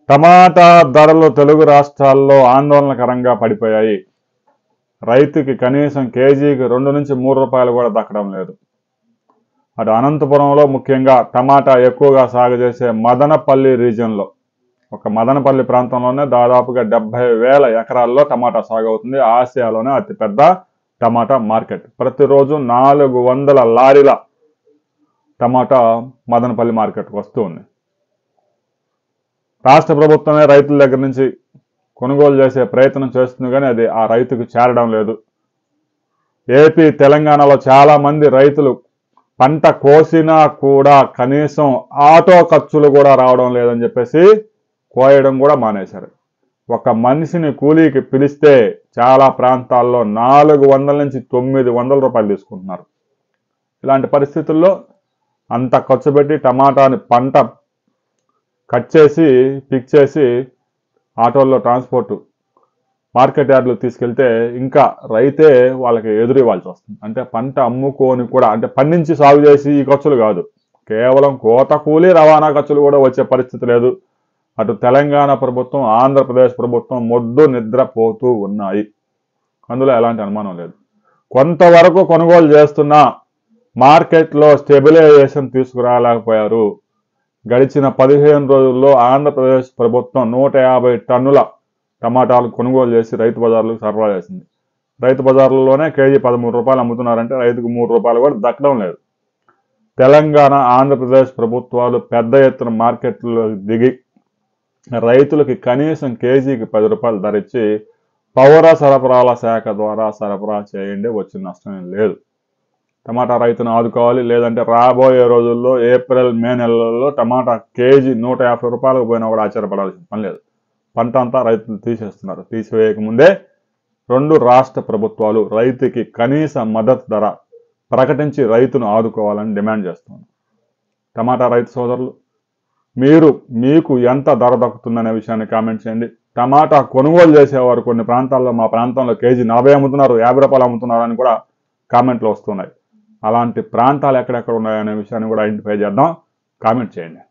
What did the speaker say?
టమాటా ధరలు తెలుగు రాష్ట్రాల్లో ఆందోళనకరంగా పడిపోయాయి. రైతుకి కనీసం కేజీకి 2 నుంచి 3 రూపాయలు కూడా దక్కడం లేదు. అటు అనంతపురంలో ముఖ్యంగా టమాటా ఎక్కువగా సాగు చేసే మదనపల్లి రీజియన్లో, ఒక మదనపల్లి ప్రాంతంలోనే దాదాపుగా 70,000 ఎకరాల్లో టమాటా సాగు అవుతుంది. ఆసియాలోనే అతిపెద్ద టమాటా మార్కెట్. ప్రతిరోజు 400 లారీల టమాటా మదనపల్లి మార్కెట్కి వస్తూ ఉంది. రాష్ట్ర ప్రభుత్వమే రైతుల దగ్గర నుంచి కొనుగోలు చేసే ప్రయత్నం చేస్తుంది, కానీ అది ఆ రైతుకు చేరడం లేదు. ఏపీ తెలంగాణలో చాలా మంది రైతులు పంట కోసినా కూడా కనీసం ఆటో ఖర్చులు కూడా రావడం లేదని చెప్పేసి కోయడం కూడా మానేశారు. ఒక మనిషిని కూలీకి పిలిస్తే చాలా ప్రాంతాల్లో 400 నుంచి 900 రూపాయలు తీసుకుంటున్నారు. ఇలాంటి పరిస్థితుల్లో అంత ఖర్చు పెట్టి టమాటాని పంట కట్ చేసి పిక్ చేసి ఆటోల్లో ట్రాన్స్పోర్ట్ మార్కెట్ యార్డులు తీసుకెళ్తే ఇంకా రైతే వాళ్ళకి ఎదురు ఇవ్వాల్సి వస్తుంది. అంటే పంట అమ్ముకొని కూడా, అంటే పండించి సాగు చేసి ఈ ఖర్చులు కాదు, కేవలం కోత కూలి రవాణా ఖర్చులు కూడా వచ్చే పరిస్థితి లేదు. అటు తెలంగాణ ప్రభుత్వం, ఆంధ్రప్రదేశ్ ప్రభుత్వం మొద్దు నిద్రపోతూ ఉన్నాయి. అందులో ఎలాంటి అనుమానం లేదు. కొంతవరకు కొనుగోలు చేస్తున్నా మార్కెట్లో స్టెబిలైజేషన్ తీసుకురాలేకపోయారు. గడిచిన 15 రోజుల్లో ఆంధ్రప్రదేశ్ ప్రభుత్వం 150 టన్నుల టమాటాలు కొనుగోలు చేసి రైతు బజార్లకు సరఫరా చేసింది. రైతు బజార్లలోనే కేజీ 13 రూపాయలు అమ్ముతున్నారంటే రైతుకు 3 రూపాయలు కూడా దక్కడం లేదు. తెలంగాణ, ఆంధ్రప్రదేశ్ ప్రభుత్వాలు పెద్ద ఎత్తున మార్కెట్లో దిగి రైతులకి కనీసం కేజీకి 10 రూపాయలు ధర ఇచ్చి పౌర సరఫరాల శాఖ ద్వారా సరఫరా చేయండి, వచ్చిన నష్టం లేదు. టమాటా రైతును ఆదుకోవాలి. లేదంటే రాబోయే రోజుల్లో ఏప్రిల్, మే నెలల్లో టమాటా కేజీ 150 రూపాయలకు పోయినా కూడా ఆశ్చర్యపడాల్సిన పని లేదు. పంట అంతా రైతులు తీసేస్తున్నారు. తీసివేయకముందే 2 రాష్ట్ర ప్రభుత్వాలు రైతుకి కనీస మద్దతు ధర ప్రకటించి రైతును ఆదుకోవాలని డిమాండ్ చేస్తున్నారు. టమాటా రైతు సోదరులు, మీకు ఎంత ధర దక్కుతుందనే విషయాన్ని కామెంట్ చేయండి. టమాటా కొనుగోలు చేసేవారు కొన్ని ప్రాంతాల్లో, మా ప్రాంతంలో కేజీ 40 అమ్ముతున్నారు, 50 రూపాయలు అమ్ముతున్నారు అని కూడా కామెంట్లు వస్తున్నాయి. అలాంటి ప్రాంతాలు ఎక్కడెక్కడ ఉన్నాయనే విషయాన్ని కూడా ఐడెంటిఫై చేద్దాం. కామెంట్ చేయండి.